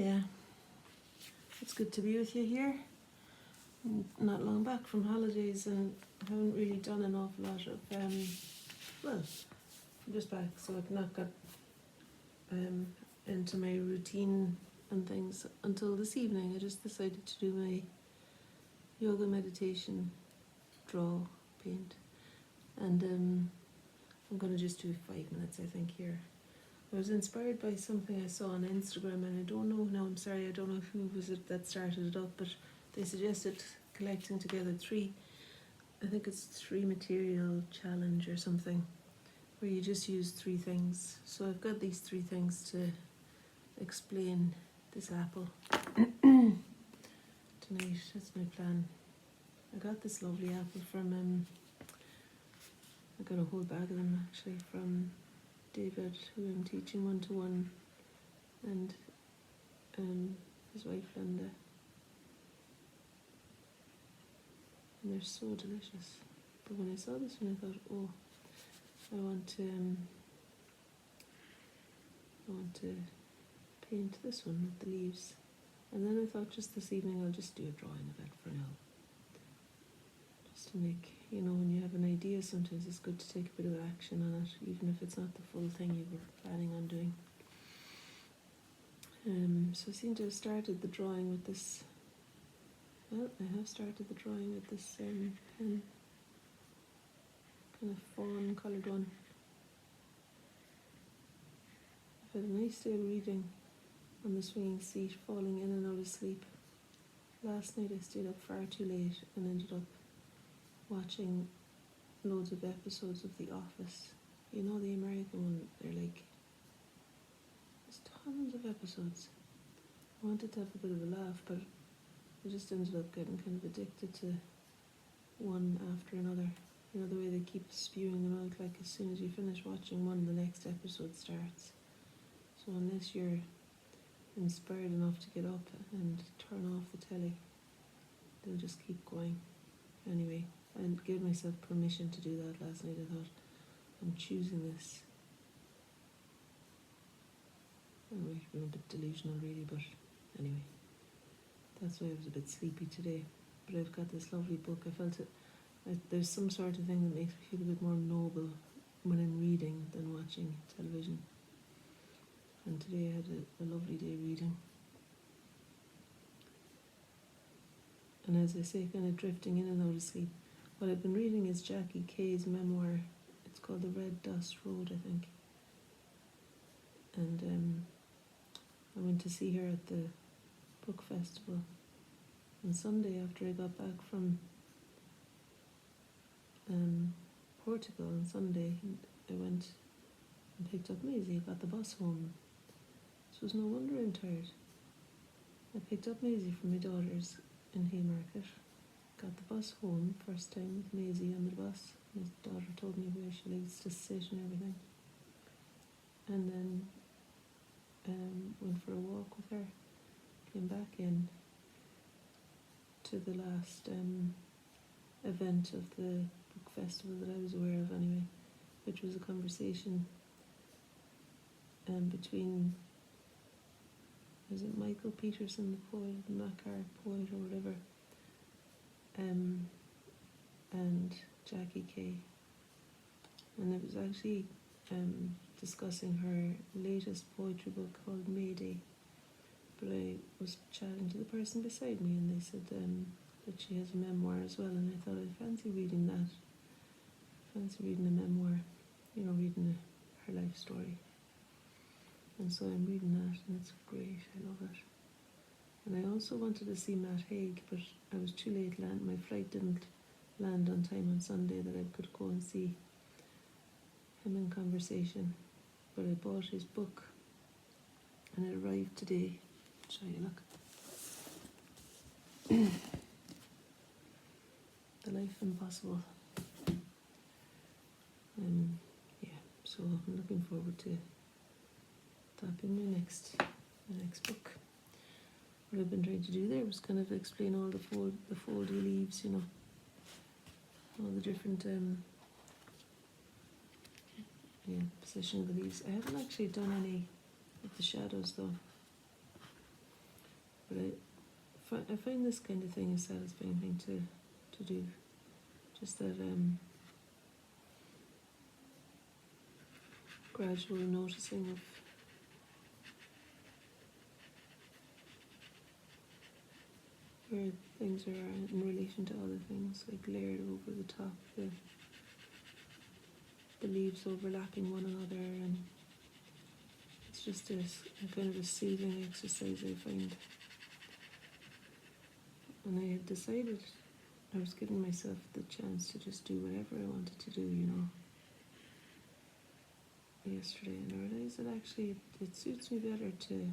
Yeah, it's good to be with you here. I'm not long back from holidays and haven't really done an awful lot of, well, I'm just back, so I've not got into my routine and things until this evening. I just decided to do my yoga, meditation, draw, paint, and I'm going to just do 5 minutes, I think, here. I was inspired by something I saw on Instagram, and I don't know now, I'm sorry, I don't know who was it that started it up, but they suggested collecting together I think it's 3 material challenge or something, where you just use 3 things. So I've got these 3 things to explain this apple. Tonight, that's my plan. I got this lovely apple from, I got a whole bag of them actually, from David, who I'm teaching 1-to-1, and his wife Linda. And they're so delicious. But when I saw this one, I thought, oh, I want to paint this one with the leaves. And then I thought, just this evening I'll just do a drawing of it for now. Just to make, when you have an idea, sometimes it's good to take a bit of action on it, even if it's not the full thing you were planning on doing. So I seem to have started the drawing with this. Well, I have started the drawing with this pen, kind of fawn coloured one. I've had a nice day of reading on the swinging seat, falling in and out of sleep. Last night I stayed up far too late and ended up watching loads of episodes of The Office. The American one, they're like, there's tons of episodes. I wanted to have a bit of a laugh, but I just ended up getting kind of addicted to one after another. The way they keep spewing them out, like as soon as you finish watching one, the next episode starts. So unless you're inspired enough to get up and turn off the telly, they'll just keep going. Anyway, I gave myself permission to do that last night. I thought, I'm choosing this. I might have been a bit delusional really, but anyway. That's why I was a bit sleepy today. But I've got this lovely book. I felt there's some sort of thing that makes me feel a bit more noble when I'm reading than watching television. And today I had a lovely day reading. And as I say, kind of drifting in and out of sleep. What I've been reading is Jackie Kay's memoir. It's called The Red Dust Road, I think. And I went to see her at the book festival on Sunday after I got back from Portugal. On Sunday I went and picked up Maisie. I got the bus home. This was no wonder I'm tired. I picked up Maisie from my daughter's in Haymarket, got the bus home, first time with Maisie on the bus. My daughter told me where she likes to sit and everything, and then went for a walk with her, came back in to the last event of the book festival that I was aware of anyway, which was a conversation between, was it Michael Peterson, the poet, the Makar poet or whatever, and Jackie Kay. And it was actually discussing her latest poetry book called Mayday. But I was chatting to the person beside me and they said that she has a memoir as well, and I thought I'd fancy reading that. Fancy reading a memoir, reading her life story. And so I'm reading that and it's great, I love it. And I also wanted to see Matt Haig, but I was too late. My flight didn't land on time on Sunday that I could go and see him in conversation. But I bought his book and it arrived today. I'll show you, look. The Life Impossible. So I'm looking forward to that being my next book. What I've been trying to do there was kind of explain all the foldy leaves, all the different position of the leaves. I haven't actually done any of the shadows though. But I find this kind of thing a satisfying thing to do. Just that gradual noticing of where things are in relation to other things, like layered over the top, the leaves overlapping one another, and it's just a kind of a soothing exercise, I find. And I had decided I was giving myself the chance to just do whatever I wanted to do, yesterday, and I realised that actually it suits me better to,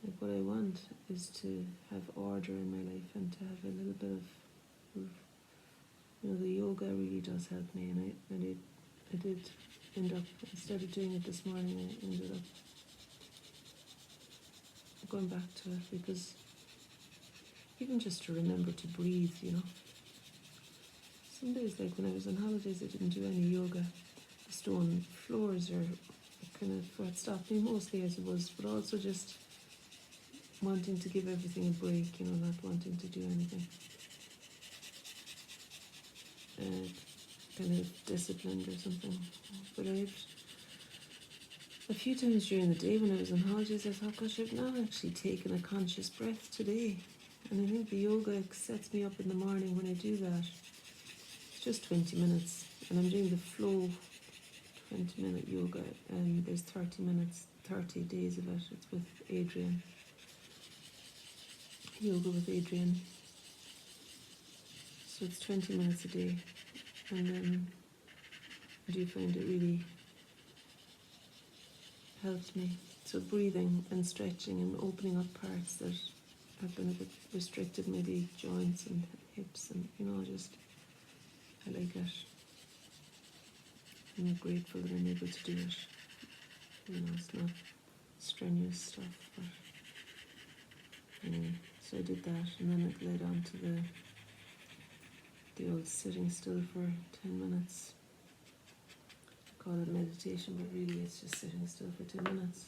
like, what I want is to have order in my life and to have a little bit of the yoga really does help me, and I did end up, instead of doing it this morning, I ended up going back to it, because even just to remember to breathe, Some days, like when I was on holidays, I didn't do any yoga. The stone floors are kind of what stopped me mostly, I suppose, but also just wanting to give everything a break, not wanting to do anything. Kind of disciplined or something. But a few times during the day when I was on holidays, I thought, gosh, I've not actually taken a conscious breath today. And I think the yoga sets me up in the morning when I do that. It's just 20 minutes, and I'm doing the flow 20-minute yoga, and there's 30 minutes, 30 days of it. It's with Adriene. Yoga with Adriene. So it's 20 minutes a day, and then I do find it really helps me. So breathing and stretching and opening up parts that have been a bit restricted, maybe joints and hips, and I like it. I'm grateful that I'm able to do it. It's not strenuous stuff, but anyway, so I did that, and then it led on to the old sitting still for 10 minutes. I call it meditation, but really it's just sitting still for 10 minutes.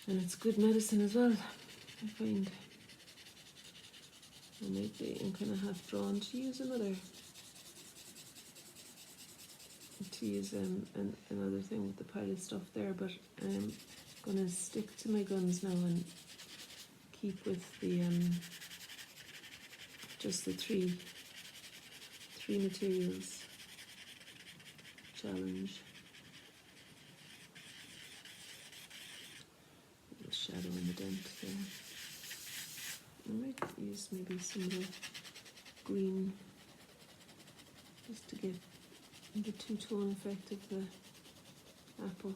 And it's good medicine as well, I find. I might be kind of half drawn to use another thing with the pilot stuff there, but I'm going to stick to my guns now and keep with the just the three materials challenge. The shadow and the dent there. I might use maybe some of the green just to get the two-tone effect of the apple.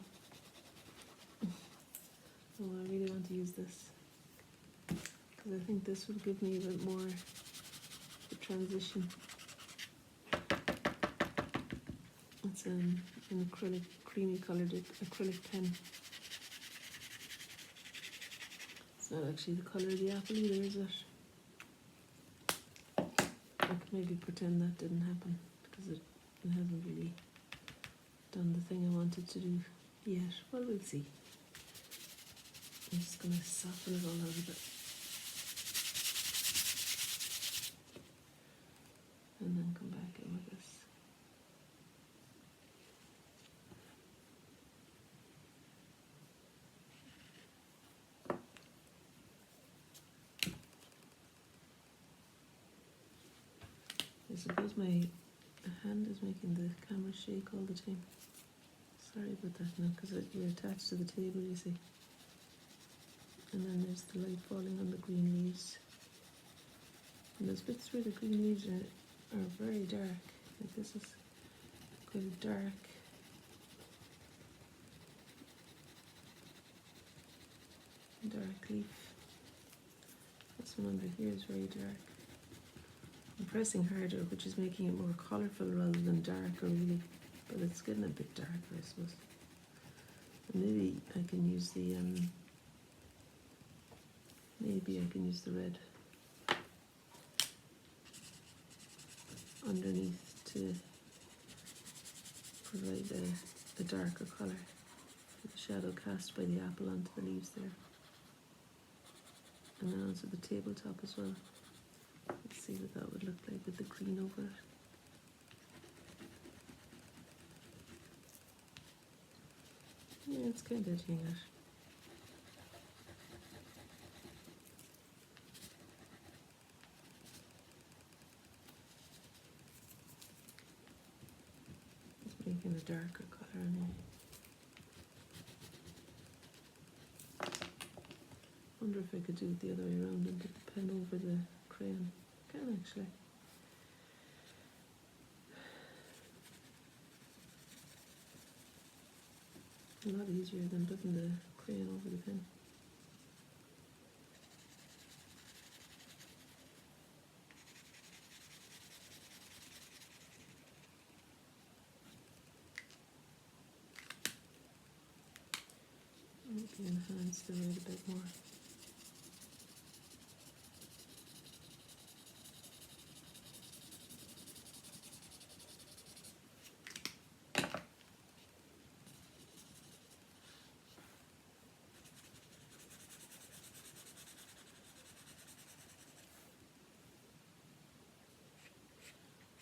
Oh, I really want to use this, because I think this would give me a bit more the transition. It's an acrylic, creamy coloured acrylic pen. It's not actually the colour of the apple either, is it? I could maybe pretend that didn't happen, because it hasn't really done the thing I wanted to do yet. Well, we'll see. I'm just going to soften it all out a bit. And then come back in with this. I suppose my hand is making the camera shake all the time. Sorry about that now, because we're attached to the table, you see. And then there's the light falling on the green leaves. And there's bits where the green leaves are very dark. Like this is quite a dark leaf. This one under here is very dark. I'm pressing harder, which is making it more colourful rather than darker, really. But it's getting a bit darker, I suppose. And maybe I can use the red underneath to provide a darker colour for the shadow cast by the apple onto the leaves there. and then onto the tabletop as well. Let's see what that would look like with the green over it. Yeah, it's kind of doing it. It's making a darker colour anyway. Wonder if I could do it the other way around and put the pen over the crayon. Can actually. A lot easier than putting the crayon over the pen. Maybe enhance the red a bit more.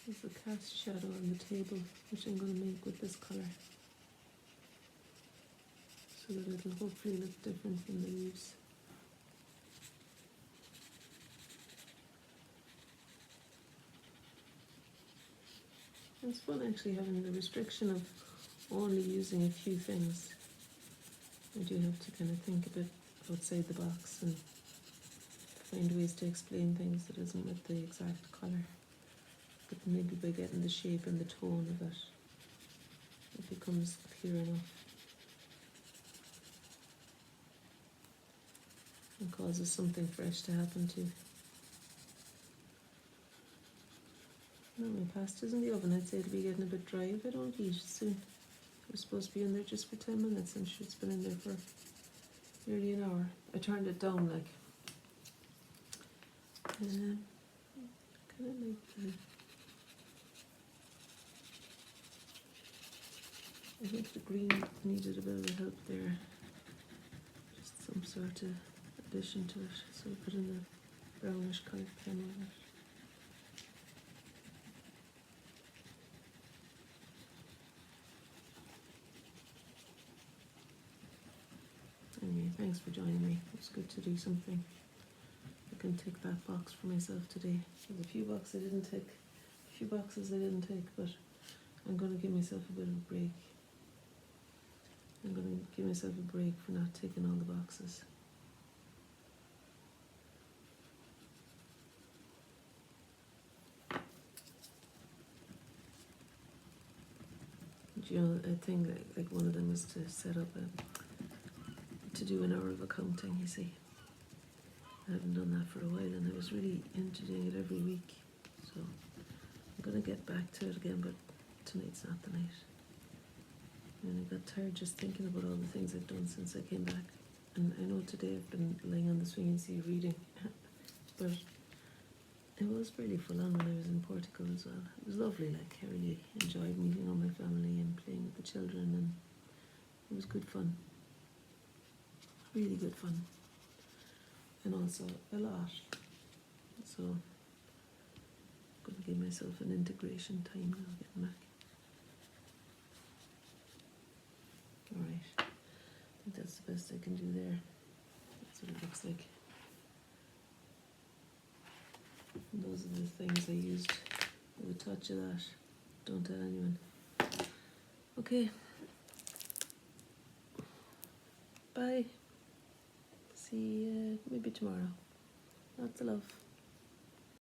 There's a cast shadow on the table, which I'm going to make with this colour, so that it'll hopefully look different from the leaves. It's fun actually having the restriction of only using a few things. I do have to kind of think a bit outside the box and find ways to explain things that isn't with the exact colour. But maybe by getting the shape and the tone of it, it becomes clear enough and causes something fresh to happen too. No, my pasta's in the oven. I'd say it'll be getting a bit dry if I don't eat it soon. It was supposed to be in there just for 10 minutes and it's been in there for nearly an hour. I turned it down like. Kind of like the. I think the green needed a bit of help there. Just some sort of addition to it. So I put in the brownish coloured pen on it. Anyway, thanks for joining me. It's good to do something. I can tick that box for myself today. There's a few boxes I didn't tick, but I'm going to give myself a bit of a break. I'm going to give myself a break for not ticking all the boxes. You know, I think like one of them is to set up to do an hour of accounting, you see. I haven't done that for a while and I was really into doing it every week. So I'm going to get back to it again, but tonight's not the night. And I got tired just thinking about all the things I've done since I came back. And I know today I've been laying on the swinging seat reading, but it was really full on when I was in Portugal as well. It was lovely, like I really enjoyed meeting all my family and playing with the children, and it was good fun. Really good fun. And also a lot. So I'm going to give myself an integration time now getting back. Alright, I think that's the best I can do there. That's what it looks like. And those are the things I used with a touch of that. Don't tell anyone. Okay. Bye. See you maybe tomorrow. Lots of love.